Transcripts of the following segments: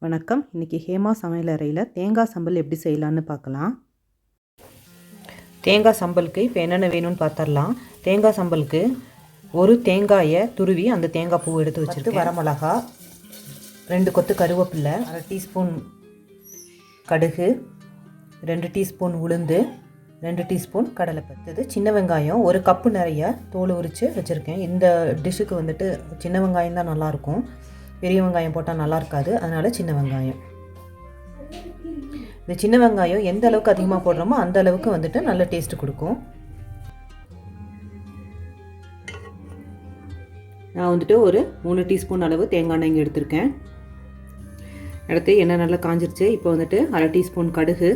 வணக்கம். இன்றைக்கி ஹேமா சமையலறையில் தேங்காய் சம்பல் எப்படி செய்யலான்னு பார்க்கலாம். தேங்காய் சம்பலுக்கு இப்போ என்னென்ன வேணும்னு பார்த்துடலாம். தேங்காய் சம்பலுக்கு ஒரு தேங்காயை துருவி அந்த தேங்காய் பூ எடுத்து வச்சுருக்கேன். வரமிளகா, 2 கொத்து கருவேப்பிலை, 1/2 டீஸ்பூன் கடுகு, 2 டீஸ்பூன் உளுந்து, 2 டீஸ்பூன் கடலைப்பருப்பு, சின்ன வெங்காயம் 1 கப்பு நிறைய தோல் உரித்து வச்சுருக்கேன். இந்த டிஷ்ஷுக்கு வந்துட்டு சின்ன வெங்காயம் தான் நல்லாயிருக்கும், பெரிய வெங்காயம் போட்டால் நல்லா இருக்காது, அதனால் சின்ன வெங்காயம். இந்த சின்ன வெங்காயம் எந்த அளவுக்கு அதிகமாக போடுறோமோ அந்த அளவுக்கு வந்துட்டு நல்ல டேஸ்ட்டு கொடுக்கும். நான் வந்துட்டு ஒரு 3 டீஸ்பூன் அளவு தேங்காய் எண்ணெய் இங்கே எடுத்திருக்கேன். அடுத்து எண்ணெய் நல்லா காஞ்சிருச்சு. இப்போ வந்துட்டு 1/2 டீஸ்பூன் கடுகு,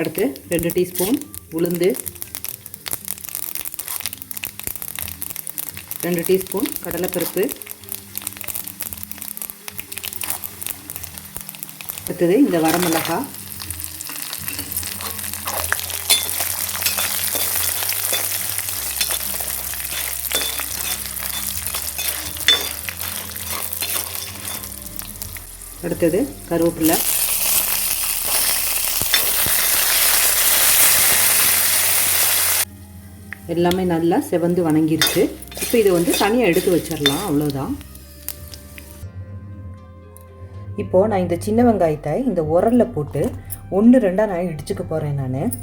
அடுத்து 2 டீஸ்பூன் உளுந்து, 2 டீஸ்பூன் கடலைப்பருப்பு, அடுத்தது இந்த வரமிளகா, அடுத்தது கருவேப்பிலை, எல்லாமே நல்லா செவந்து வணங்கிருச்சு. இப்போ இதை வந்து தனியாக எடுத்து வச்சிடலாம், அவ்வளோதான். இப்போது நான் இந்த சின்ன வெங்காயத்தை இந்த உரலில் போட்டு 1-2 நான் இடிச்சுக்க போகிறேன். நான்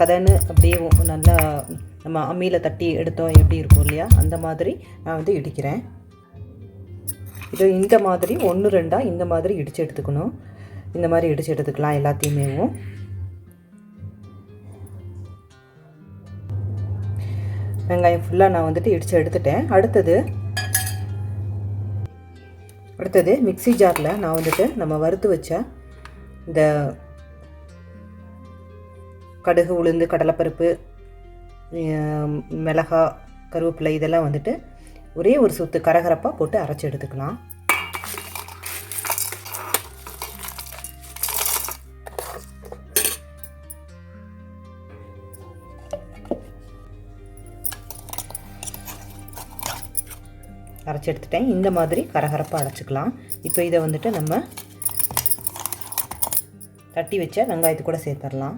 கதன்னு அப்படியே நல்லா நம்ம அம்மியில் தட்டி எடுத்தோம் எப்படி இருக்கும் இல்லையா, அந்த மாதிரி நான் வந்து இடிக்கிறேன். இது இந்த மாதிரி 1-2 இந்த மாதிரி இடித்து எடுத்துக்கணும். இந்த மாதிரி இடித்து எடுத்துக்கலாம் எல்லாத்தையுமேவும். வெங்காயம் ஃபுல்லாக நான் வந்துட்டு இடித்து எடுத்துட்டேன். அடுத்தது மிக்ஸி ஜாரில் நான் வந்துட்டு நம்ம வறுத்து வச்ச இந்த கடுகு, உளுந்து, கடலைப்பருப்பு, மிளகா, கருவேப்பிலை இதெல்லாம் வந்துட்டு ஒரே ஒரு சுத்து கரகரப்பாக போட்டு அரைச்சி எடுத்துக்கலாம். அரைச்சி எடுத்துட்டேன். இந்த மாதிரி கரகரப்பாக அரைச்சிக்கலாம். இப்போ இதை வந்துட்டு நம்ம தட்டி வச்ச வெங்காயத்து கூட சேர்த்துடலாம்.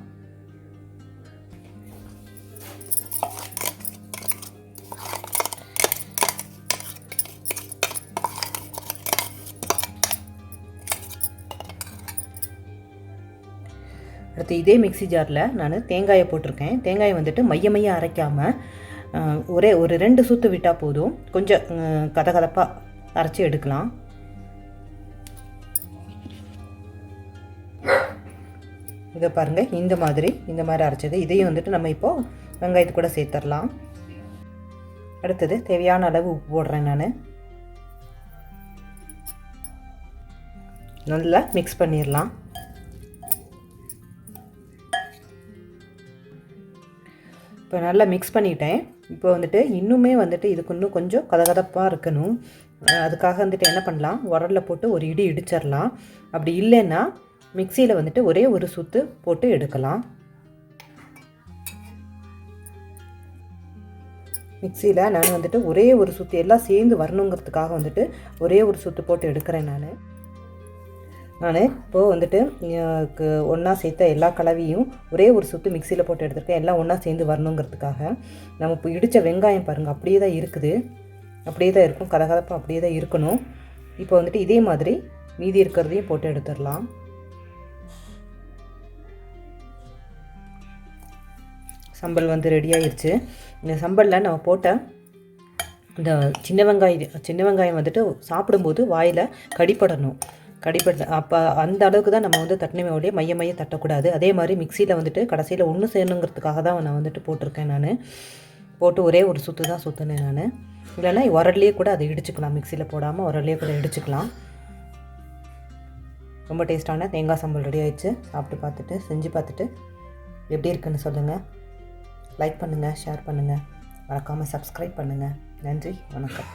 அடுத்து இதே மிக்ஸி ஜாரில் நான் தேங்காயை போட்டிருக்கேன். தேங்காயை வந்துட்டு மைய அரைக்காமல் ஒரு 2 சுற்று விட்டால் போதும். கொஞ்சம் கதகதப்பாக அரைச்சி எடுக்கலாம். இதை பாருங்கள், இந்த மாதிரி அரைச்சது. இதையும் வந்துட்டு நம்ம இப்போது வெங்காயத்து கூட சேர்த்துடலாம். அடுத்தது தேவையான அளவு உப்பு போடுறேன். நான் நல்லா மிக்ஸ் பண்ணிடலாம். இப்போ நல்லா மிக்ஸ் பண்ணிட்டேன். இப்போ வந்துட்டு இன்னுமே வந்துட்டு இதுக்கு இன்னும் கொஞ்சம் கதகதப்பாக இருக்கணும். அதுக்காக வந்துட்டு என்ன பண்ணலாம், உரலில் போட்டு ஒரு இடி இடிச்சிடலாம். அப்படி இல்லைன்னா மிக்சியில் வந்துட்டு ஒரே ஒரு சுற்று போட்டு எடுக்கலாம். மிக்சியில் நான் வந்துட்டு ஒரே ஒரு சுற்று எல்லாம் சேர்ந்து வரணுங்கிறதுக்காக வந்துட்டு ஒரே ஒரு சுற்று போட்டு எடுக்கிறேன். நான் இப்போது வந்துட்டு ஒன்றா சேர்த்த எல்லா கலவையும் ஒரே ஒரு சுற்று மிக்சியில் போட்டு எடுத்துருக்கேன். எல்லாம் ஒன்றா சேர்ந்து வரணுங்கிறதுக்காக. நம்ம இப்போ இடித்த வெங்காயம் பாருங்கள், அப்படியே தான் இருக்குது, அப்படியே தான் இருக்கும், கதகதப்பாக அப்படியே தான் இருக்கணும். இப்போ வந்துட்டு இதே மாதிரி மீதி இருக்கிறதையும் போட்டு எடுத்துடலாம். சம்பல் வந்து ரெடி ஆகிடுச்சு. இந்த சம்பலில் நம்ம போட்ட இந்த சின்ன வெங்காயம் வந்துட்டு சாப்பிடும்போது வாயில் கடிப்படணும். அப்போ அந்த அளவுக்கு தான் நம்ம வந்து தட்டினமையோடைய மைய தட்டக்கூடாது. அதே மாதிரி மிக்சியில் வந்துட்டு கடைசியில் ஒன்று சேரணுங்கிறதுக்காக தான் நான் வந்துட்டு போட்டிருக்கேன். நான் போட்டு ஒரே ஒரு சுற்று தான் சுற்றினேன். நான் இல்லைன்னா உரல்லையே கூட அதை இடிச்சுக்கலாம், மிக்சியில் போடாமல் உரல்லையே கூட இடிச்சுக்கலாம். ரொம்ப டேஸ்ட்டான தேங்காய் சம்பல் ரெடி ஆகிடுச்சு. செஞ்சு பார்த்துட்டு எப்படி இருக்குன்னு சொல்லுங்கள். லைக் பண்ணுங்கள், ஷேர் பண்ணுங்கள், மறக்காமல் சப்ஸ்கிரைப் பண்ணுங்கள். நன்றி, வணக்கம்.